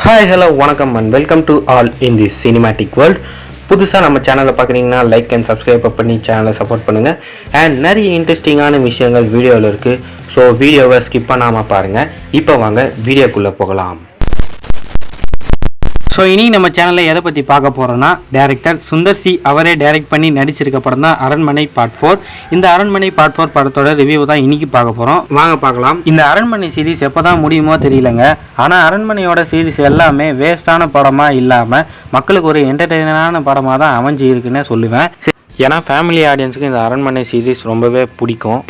Hi hello வணக்கம் and welcome to all in the cinematic world. புதுசாக நம்ம சேனலை பார்க்குறீங்கன்னா லைக் அண்ட் சப்ஸ்கிரைப் பண்ணி சேனலை சப்போர்ட் பண்ணுங்கள். அண்ட் நிறைய இன்ட்ரெஸ்டிங்கான விஷயங்கள் வீடியோவில் இருக்குது. ஸோ வீடியோவை ஸ்கிப் பண்ணாமல் பாருங்கள். இப்போ வாங்க வீடியோக்குள்ளே போகலாம். ஸோ இனி நம்ம சேனலில் எதை பற்றி பார்க்க போகிறோன்னா, டேரக்டர் சுந்தர் சி அவரே டைரக்ட் பண்ணி நடிச்சிருக்க படம் தான் அரண்மனை பார்ட் 4. இந்த அரண்மனை பார்ட் 4 படத்தோட ரிவ்யூ தான் இன்றைக்கி பார்க்க போகிறோம். வாங்க பார்க்கலாம். இந்த அரண்மனை சீரிஸ் எப்போ தான் முடியுமோ தெரியலங்க. ஆனால் அரண்மனையோட சீரிஸ் எல்லாமே வேஸ்டான படமாக இல்லாமல் மக்களுக்கு ஒரு என்டர்டெய்னரான படமாக தான் அமைஞ்சு இருக்குன்னு சொல்லுவேன். ஏன்னா ஃபேமிலி ஆடியன்ஸுக்கு இந்த அரண்மனை சீரிஸ் ரொம்பவே பிடிக்கும்.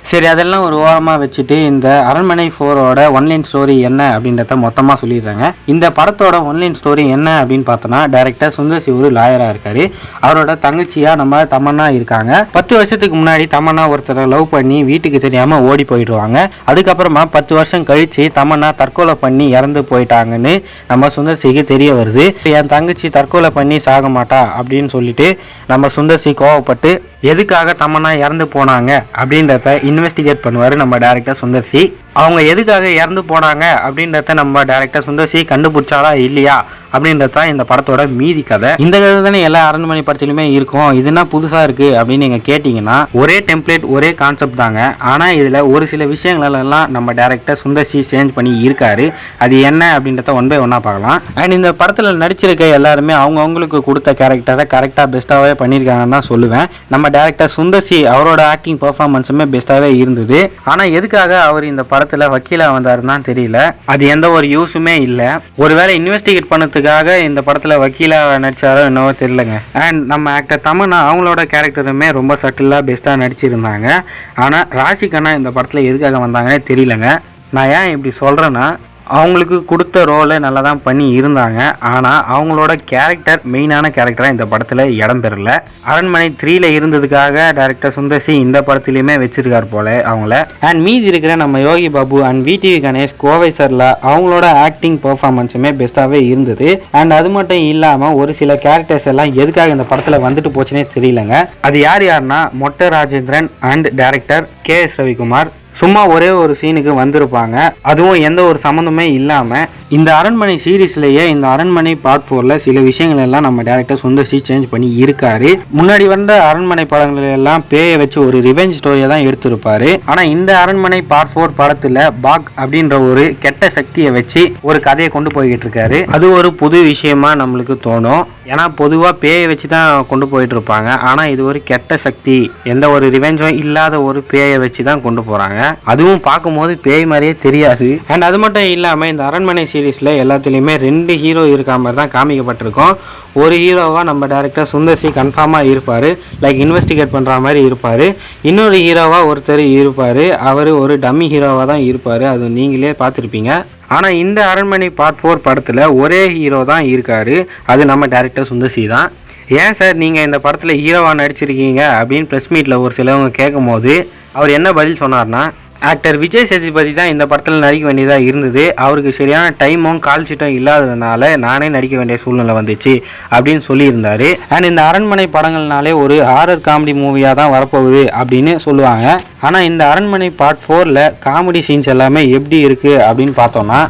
சரி, அதெல்லாம் ஒரு ஓரமாக வச்சுட்டு இந்த அரண்மனை 4ஓட ஒன்லைன் ஸ்டோரி என்ன அப்படின்றத மொத்தமாக சொல்லிடுறாங்க. இந்த படத்தோட ஒன்லைன் ஸ்டோரி என்ன அப்படின்னு பார்த்தோன்னா, டைரக்டர் சுந்தர் சி ஒரு லாயராக இருக்காரு. அவரோட தங்கச்சியாக நம்ம தமன்னா இருக்காங்க. 10 வருஷத்துக்கு முன்னாடி தமன்னா ஒருத்தரை லவ் பண்ணி வீட்டுக்கு தெரியாமல் ஓடி போயிடுவாங்க. அதுக்கப்புறமா 10 வருஷம் கழித்து தமன்னா தற்கொலை பண்ணி இறந்து போயிட்டாங்கன்னு நம்ம சுந்தர் சிக்கு தெரிய வருது. என் தங்கச்சி தற்கொலை பண்ணி சாக மாட்டா அப்படின்னு சொல்லிட்டு நம்ம சுந்தர் சி கோவப்பட்டு எதுக்காக தமன்னா இறந்து போனாங்க அப்படின்றத இன்வெஸ்டிகேட் பண்ணுவார் நம்ம டைரக்டர் சுந்தர் சி. அவங்க எதுக்காக இறந்து போனாங்க அப்படின்றத நம்ம டைரக்டர் சுந்தர் சி கண்டுபிடிச்சாலா இல்லையா அப்படின்றது தான் இந்த படத்தோட மீதி கதை. இந்த கதை தானே எல்லா அரண்மனை படத்திலுமே இருக்கும். இதுனா புதுசாக இருக்குது அப்படின்னு நீங்கள் கேட்டிங்கன்னா, ஒரே டெம்ப்ளேட் ஒரே கான்செப்ட் தாங்க. ஆனால் இதில் ஒரு சில விஷயங்களெல்லாம் நம்ம டைரக்டர் சுந்தர் சி சேஞ்ச் பண்ணி இருக்காரு. அது என்ன அப்படின்றத ஒன் பை ஒன்னாக பார்க்கலாம். அண்ட் இந்த படத்தில் நடிச்சிருக்க எல்லாருமே அவங்கவுங்களுக்கு கொடுத்த கேரக்டரை கரெக்டாக பெஸ்ட்டாகவே பண்ணியிருக்காங்கன்னு தான் சொல்லுவேன். நம்ம டைரக்டர் சுந்தர் சி அவரோட ஆக்டிங் பெர்ஃபார்மன்ஸுமே பெஸ்ட்டாகவே இருந்தது. ஆனால் எதுக்காக அவர் இந்த படத்தில் வக்கீலாக வந்தாருன்னு தெரியல. அது எந்த ஒரு யூஸுமே இல்லை. ஒருவேளை இன்வெஸ்டிகேட் பண்ணதுக்காக இந்த படத்தில் வக்கீலாக நடிச்சாரோ என்னவோ தெரியலங்க. அண்ட் நம்ம ஆக்டர் தமன்னா அவங்களோட கேரக்டருமே ரொம்ப சட்டிலாக பெஸ்ட்டாக நடிச்சிருந்தாங்க. ஆனால் ராஷிகண்ணா இந்த படத்தில் எதுக்காக வந்தாங்கன்னே தெரியலங்க. நான் ஏன் இப்படி சொல்கிறேன்னா, அவங்களுக்கு கொடுத்த ரோலை நல்லா தான் பண்ணி இருந்தாங்க. ஆனால் அவங்களோட கேரக்டர் மெயினான கேரக்டராக இந்த படத்தில் இடம் பெறல. அரண்மனை 3ல் இருந்ததுக்காக டைரக்டர் சுந்தர் சி இந்த படத்துலையுமே வச்சிருக்கார் போல அவங்கள. அண்ட் மீதி இருக்கிற நம்ம யோகி பாபு அண்ட் விடிவி கணேஷ், கோவை சர்லா அவங்களோட ஆக்டிங் பெர்ஃபார்மன்ஸுமே பெஸ்ட்டாகவே இருந்தது. அண்ட் அது மட்டும் இல்லாமல் ஒரு சில கேரக்டர்ஸ் எல்லாம் எதுக்காக இந்த படத்தில் வந்துட்டு போச்சுன்னே தெரியலங்க. அது யாருன்னா, மொட்டை Rajendran and director KS Ravikumar சும்மா ஒரே ஒரு சீனுக்கு வந்திருப்பாங்க. அதுவும் எந்த ஒரு சம்மந்தமே இல்லாமல். இந்த அரண்மனை சீரீஸ்லேயே இந்த அரண்மனை பார்ட் 4ல் சில விஷயங்கள் எல்லாம் நம்ம டேரக்டர் சுந்தர் சி சேஞ்ச் பண்ணி இருக்காரு. முன்னாடி வந்த அரண்மனை படங்கள் எல்லாம் பேயை வச்சு ஒரு ரிவெஞ்ச் ஸ்டோரியை தான் எடுத்திருப்பாரு. ஆனால் இந்த அரண்மனை பார்ட் 4 படத்தில் பாக் அப்படின்ற ஒரு கெட்ட சக்தியை வச்சு ஒரு கதையை கொண்டு போய்கிட்டு இருக்காரு. அது ஒரு புது விஷயமா நம்மளுக்கு தோணும். ஏன்னா பொதுவாக பேயை வச்சு தான் கொண்டு போயிட்டு இருப்பாங்க. ஆனால் இது ஒரு கெட்ட சக்தி, எந்த ஒரு ரிவெஞ்சும் இல்லாத ஒரு பேயை வச்சு தான் கொண்டு போகிறாங்க. அதுவும் பார்க்கும்போது பேய் மாதிரியே தெரியாது. அண்ட் அது மட்டும் இல்லாமல் இந்த அரண்மனை சீரீஸில் எல்லாத்துலேயுமே 2 ஹீரோ இருக்க மாதிரி தான் காமிக்கப்பட்டிருக்கோம். ஒரு ஹீரோவாக நம்ம டைரக்டர் சுந்தர் சி கன்ஃபார்மாக இருப்பார், லைக் இன்வெஸ்டிகேட் பண்ணுற மாதிரி இருப்பார். இன்னொரு ஹீரோவாக ஒருத்தர் இருப்பார், அவர் ஒரு டம்மி ஹீரோவாக தான் இருப்பார். அது நீங்களே பார்த்துருப்பீங்க. ஆனால் இந்த அரண்மனை பார்ட் 4 படத்தில் ஒரே ஹீரோ தான் இருக்கார், அது நம்ம டைரக்டர் சுந்தர் சி தான். ஏன் சார் நீங்கள் இந்த படத்தில் ஹீரோவாக நடிச்சிருக்கீங்க அப்படின்னு ப்ரெஸ் மீட்டில் ஒரு சிலவங்க கேட்கும் போது அவர் என்ன பதில் சொன்னார்னா, ஆக்டர் விஜய் சேதுபதி தான் இந்த படத்தில் நடிக்க வேண்டியதாக இருந்தது. அவருக்கு சரியான டைமும் கால் ஷீட்டும் இல்லாததுனால நானே நடிக்க வேண்டிய சூழ்நிலை வந்துச்சு அப்படின்னு சொல்லியிருந்தார். அண்ட் இந்த அரண்மனை படங்கள்னாலே ஒரு ஹாரர் காமெடி மூவியாக தான் வரப்போகுது அப்படின்னு சொல்லுவாங்க. ஆனால் இந்த அரண்மனை பார்ட் 4ல் காமெடி சீன்ஸ் எல்லாமே எப்படி இருக்குது அப்படின்னு பார்த்தோன்னா,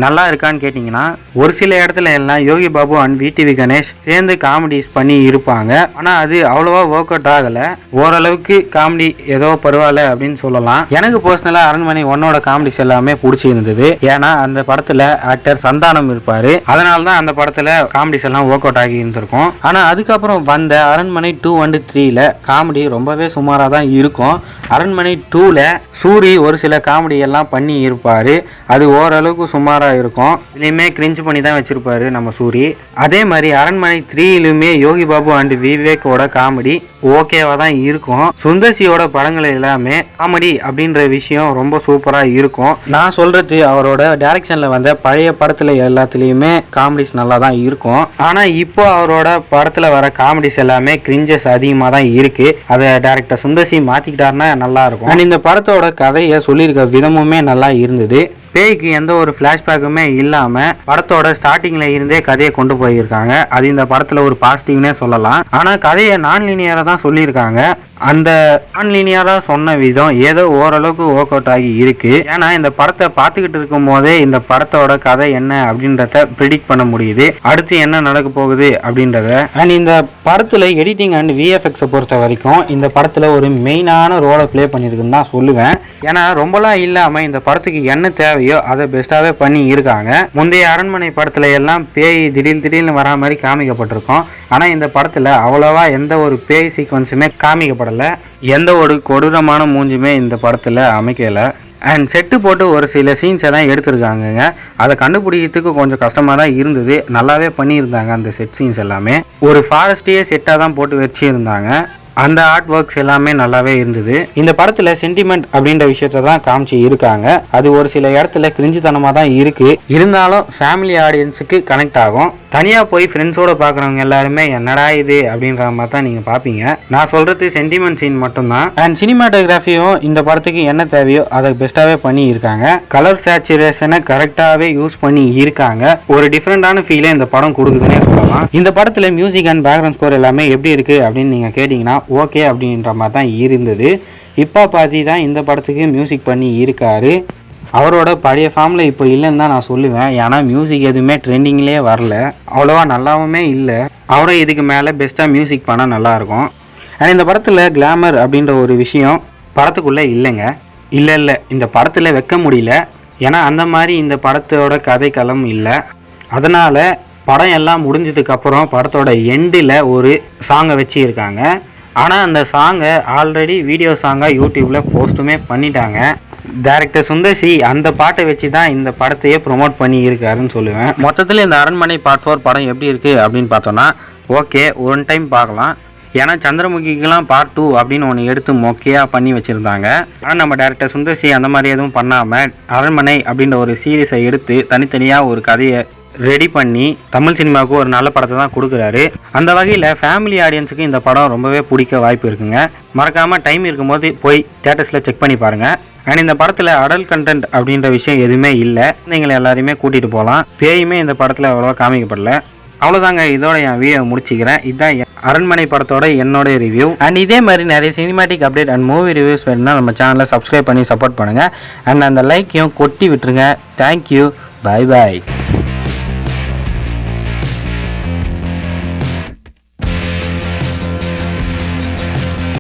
நல்லா இருக்கான்னு கேட்டிங்கன்னா, ஒரு சில இடத்துல எல்லாம் யோகி பாபு அண்ட் விடிவி கணேஷ் சேர்ந்து காமெடிஸ் பண்ணி இருப்பாங்க. ஆனால் அது அவ்வளோவா ஒர்க் அவுட் ஆகலை. ஓரளவுக்கு காமெடி ஏதோ பரவாயில்ல அப்படின்னு சொல்லலாம். எனக்கு பர்சனலாக அரண்மனை 1ஓட காமெடிஸ் எல்லாமே பிடிச்சிருந்தது. ஏன்னா அந்த படத்தில் ஆக்டர் சந்தானம் இருப்பார். அதனால தான் அந்த படத்தில் காமெடிஸ் எல்லாம் ஒர்க் அவுட் ஆகி இருந்திருக்கும். ஆனால் அதுக்கப்புறம் வந்த அரண்மனை 2 and 3ல் காமெடி ரொம்பவே சுமாராக தான் இருக்கும். அரண்மனை 2ல் சூரி ஒரு சில காமெடி எல்லாம் பண்ணி இருப்பார். அது ஓரளவுக்கு சுமாராக இருக்கும். இதுலையுமே கிரிஞ்ச் பண்ணி தான் வச்சிருப்பாரு நம்ம சூரி. அதே மாதிரி அரண்மனை 3லுமே யோகி பாபு அண்ட் விவேக்கோட காமெடி ஓகேவா தான் இருக்கும். சுந்தர்சியோட படங்கள் எல்லாமே காமெடி அப்படின்ற விஷயம் ரொம்ப சூப்பரா இருக்கும். நான் சொல்றது, அவரோட டைரக்ஷன்ல வந்த பழைய படத்துல எல்லாத்துலயுமே காமெடிஸ் நல்லா தான் இருக்கும். ஆனா இப்போ அவரோட படத்துல வர காமெடிஸ் எல்லாமே கிரிஞ்சஸ் அதிகமா தான் இருக்கு. அதை டைரக்டர் சுந்தர்சி மாத்திக்கிட்டாருன்னா நல்லா இருக்கும். அண்ட் இந்த படத்தோட கதையை சொல்லியிருக்க விதமுமே நல்லா இருந்தது. பேய்க்கு எந்த ஒரு ஃப்ளாஷ்பேக்குமே இல்லாமல் படத்தோட ஸ்டார்டிங்கில் இருந்தே கதையை கொண்டு போயிருக்காங்க. அது இந்த படத்தில் ஒரு பாசிட்டிவ்னே சொல்லலாம். ஆனால் கதையை நான் லீனியராக தான் சொல்லியிருக்காங்க. அந்த ஆன்லீனியராக சொன்ன விதம் ஏதோ ஓரளவுக்கு ஒர்க் அவுட் ஆகி இருக்கு. ஏன்னா இந்த படத்தை பார்த்துக்கிட்டு இருக்கும் போதே இந்த படத்தோட கதை என்ன அப்படின்றத ப்ரிடிக்ட் பண்ண முடியுது, அடுத்து என்ன நடக்க போகுது அப்படின்றத. அண்ட் இந்த படத்தில் எடிட்டிங் அண்ட் விஎஃப்எக்ஸை பொறுத்த வரைக்கும் இந்த படத்தில் ஒரு மெயினான ரோலை ப்ளே பண்ணியிருக்குன்னு தான் சொல்லுவேன். ஏன்னா ரொம்பலாம் இல்லாமல் இந்த படத்துக்கு என்ன தேவையோ அதை பெஸ்ட்டாகவே பண்ணி இருக்காங்க. முந்தைய அரண்மனை படத்தில் எல்லாம் பேய் திடீர்னு வரா மாதிரி காமிக்கப்பட்டிருக்கோம். ஆனால் இந்த படத்தில் அவ்வளோவா எந்த ஒரு பேய் சீக்வன்ஸுமே காமிக்கப்படலை, எந்த ஒரு கொடூரமான மூஞ்சுமே இந்த படத்தில் அமைக்கலை. அண்ட் செட்டு போட்டு ஒரு சில சீன்ஸை தான் எடுத்திருக்காங்கங்க. அதை கண்டுபிடிக்கிறதுக்கு கொஞ்சம் கஷ்டமாக தான் இருந்தது. நல்லாவே பண்ணியிருந்தாங்க அந்த செட் சீன்ஸ் எல்லாமே. ஒரு ஃபாரஸ்ட்டையே செட்டாக தான் போட்டு வச்சுருந்தாங்க. அந்த ஆர்ட் ஒர்க்ஸ் எல்லாமே நல்லாவே இருந்தது. இந்த படத்தில் சென்டிமெண்ட் அப்படின்ற விஷயத்த தான் காமிச்சு இருக்காங்க. அது ஒரு சில இடத்துல கிரிஞ்சுத்தனமாக தான் இருக்கு, இருந்தாலும் ஃபேமிலி ஆடியன்ஸுக்கு கனெக்ட் ஆகும். தனியாக போய் ஃப்ரெண்ட்ஸோடு பார்க்குறவங்க எல்லாருமே என்னடா இது அப்படின்ற மாதிரி தான் நீங்கள் பார்ப்பீங்க. நான் சொல்கிறது சென்டிமெண்ட் சீன் மட்டும்தான். அண்ட் சினிமாட்டோகிராஃபியும் இந்த படத்துக்கு என்ன தேவையோ அதை பெஸ்ட்டாகவே பண்ணி இருக்காங்க. கலர் சேச்சுரேஷனை கரெக்டாகவே யூஸ் பண்ணி இருக்காங்க. ஒரு டிஃப்ரெண்டான ஃபீலை இந்த படம் கொடுக்குதுன்னே சொல்லலாம். இந்த படத்தில் மியூசிக் அண்ட் பேக்ரவுண்ட் ஸ்கோர் எல்லாமே எப்படி இருக்குது அப்படின்னு நீங்கள் கேட்டிங்கன்னா ஓகே அப்படின்ற மாதிரி தான் இருந்தது. இப்போ பாதி தான் இந்த படத்துக்கு மியூசிக் பண்ணி இருக்காரு. அவரோட பழைய ஃபார்மில் இப்போ இல்லைன்னு தான் நான் சொல்லுவேன். ஏன்னா மியூசிக் எதுவுமே ட்ரெண்டிங்லேயே வரல, அவ்வளோவா நல்லாவுமே இல்லை. அவரும் இதுக்கு மேலே பெஸ்ட்டாக மியூசிக் பண்ணால் நல்லாயிருக்கும். ஆனால் இந்த படத்தில் கிளாமர் அப்படின்ற ஒரு விஷயம் படத்துக்குள்ளே இல்லைங்க. இல்லை இந்த படத்தில் வைக்க முடியல. ஏன்னா அந்த மாதிரி இந்த படத்தோட கதைக்களம் இல்லை. அதனால் படம் எல்லாம் முடிஞ்சதுக்கப்புறம் படத்தோட எண்டில் ஒரு சாங்கை வச்சு இருக்காங்க. ஆனால் அந்த சாங்கை ஆல்ரெடி வீடியோ சாங்காக யூடியூப்பில் போஸ்ட்டுமே பண்ணிட்டாங்க. டைரக்டர் சுந்தர் சி அந்த பாட்டை வச்சு தான் இந்த படத்தையே ப்ரொமோட் பண்ணி இருக்காருன்னு சொல்லுவேன். மொத்தத்தில் இந்த அரண்மனை பார்ட் 4 படம் எப்படி இருக்குது அப்படின்னு பார்த்தோன்னா ஓகே, ஒன் டைம் பார்க்கலாம். ஏன்னா சந்திரமுகிக்கெலாம் பார்ட் 2 அப்படின்னு ஒன்று எடுத்து மொக்கையாக பண்ணி வச்சுருந்தாங்க. ஆனால் நம்ம டைரக்டர் சுந்தர் சி அந்த மாதிரி எதுவும் பண்ணாமல் அரண்மனை அப்படின்ற ஒரு சீரீஸை எடுத்து தனித்தனியாக ஒரு கதையை ரெடி பண்ணி தமிழ் சினிமாவுக்கு ஒரு நல்ல படத்தை தான் கொடுக்குறாரு. அந்த வகையில் ஃபேமிலி ஆடியன்ஸுக்கு இந்த படம் ரொம்பவே பிடிக்க வாய்ப்பு இருக்குங்க. மறக்காமல் டைம் இருக்கும்போது போய் தியேட்டர்ஸில் செக் பண்ணி பாருங்கள். அண்ட் இந்த படத்தில் அடல்ட் கண்டென்ட் அப்படின்ற விஷயம் எதுவுமே இல்லை. நீங்கள் எல்லாரையுமே கூட்டிகிட்டு போகலாம். பேயுமே இந்த படத்தில் அவ்வளோவா காமிக்கப்படல. அவ்வளோதாங்க, இதோட என் வீடியோ முடிச்சிக்கிறேன். இதுதான் அரண்மனை படத்தோட என்னோட ரிவ்யூ. அண்ட் இதே மாதிரி நிறைய cinematic update and movie reviews வேணும்னா நம்ம சேனலை சப்ஸ்கிரைப் பண்ணி சப்போர்ட் பண்ணுங்கள். அண்ட் அந்த லைக்கையும் கொட்டி விட்டுருங்க. தேங்க்யூ, பாய் பாய்.